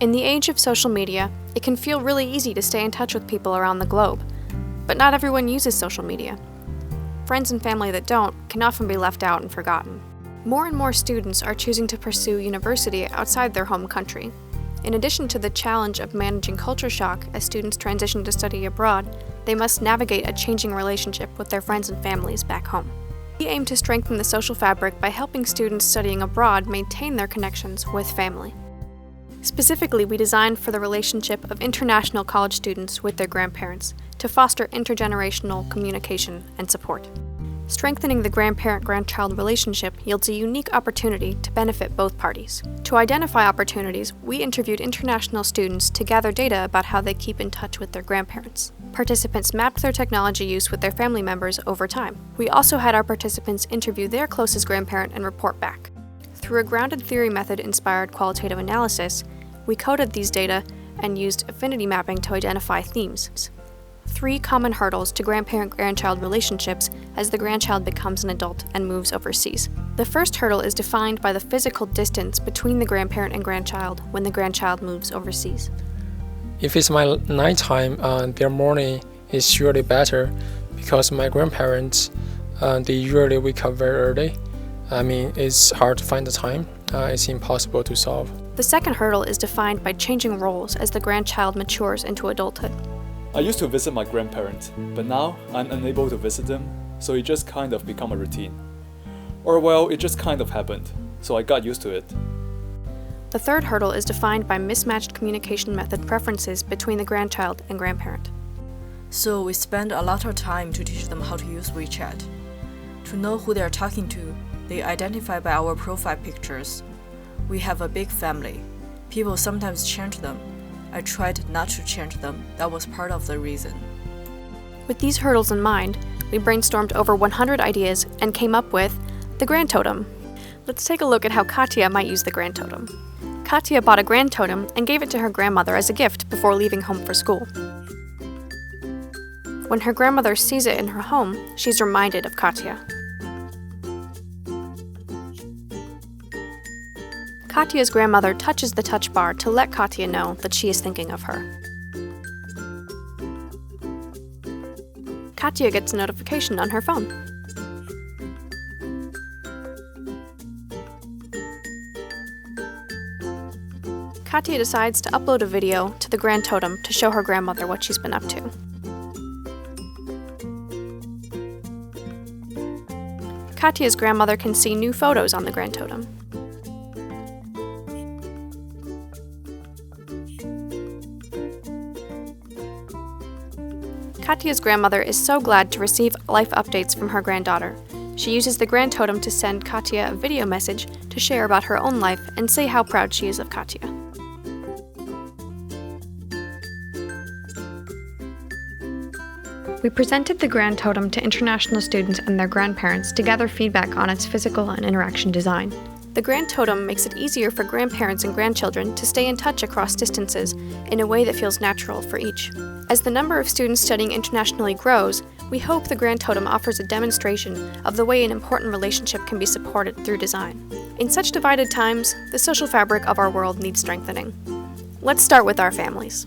In the age of social media, it can feel really easy to stay in touch with people around the globe, but not everyone uses social media. Friends and family that don't can often be left out and forgotten. More and more students are choosing to pursue university outside their home country. In addition to the challenge of managing culture shock as students transition to study abroad, they must navigate a changing relationship with their friends and families back home. We aim to strengthen the social fabric by helping students studying abroad maintain their connections with family. Specifically, we designed for the relationship of international college students with their grandparents to foster intergenerational communication and support. Strengthening the grandparent-grandchild relationship yields a unique opportunity to benefit both parties. To identify opportunities, we interviewed international students to gather data about how they keep in touch with their grandparents. Participants mapped their technology use with their family members over time. We also had our participants interview their closest grandparent and report back. Through a grounded theory method-inspired qualitative analysis, we coded these data and used affinity mapping to identify themes. 3 common hurdles to grandparent-grandchild relationships as the grandchild becomes an adult and moves overseas. The first hurdle is defined by the physical distance between the grandparent and grandchild when the grandchild moves overseas. If it's my nighttime, their morning is surely better because my grandparents, they usually wake up very early. It's hard to find the time. It's impossible to solve. The second hurdle is defined by changing roles as the grandchild matures into adulthood. I used to visit my grandparents, but now I'm unable to visit them, so it just kind of become a routine. Or well, it just kind of happened, so I got used to it. The third hurdle is defined by mismatched communication method preferences between the grandchild and grandparent. So we spend a lot of time to teach them how to use WeChat. To know who they are talking to, they identify by our profile pictures. We have a big family. People sometimes change them. I tried not to change them. That was part of the reason. With these hurdles in mind, we brainstormed over 100 ideas and came up with the Grandtotem. Let's take a look at how Katya might use the Grandtotem. Katya bought a Grandtotem and gave it to her grandmother as a gift before leaving home for school. When her grandmother sees it in her home, she's reminded of Katya. Katya's grandmother touches the touch bar to let Katya know that she is thinking of her. Katya gets a notification on her phone. Katya decides to upload a video to the Grandtotem to show her grandmother what she's been up to. Katya's grandmother can see new photos on the Grandtotem. Katya's grandmother is so glad to receive life updates from her granddaughter. She uses the Grandtotem to send Katya a video message to share about her own life and say how proud she is of Katya. We presented the Grandtotem to international students and their grandparents to gather feedback on its physical and interaction design. The Grandtotem makes it easier for grandparents and grandchildren to stay in touch across distances in a way that feels natural for each. As the number of students studying internationally grows, we hope the Grandtotem offers a demonstration of the way an important relationship can be supported through design. In such divided times, the social fabric of our world needs strengthening. Let's start with our families.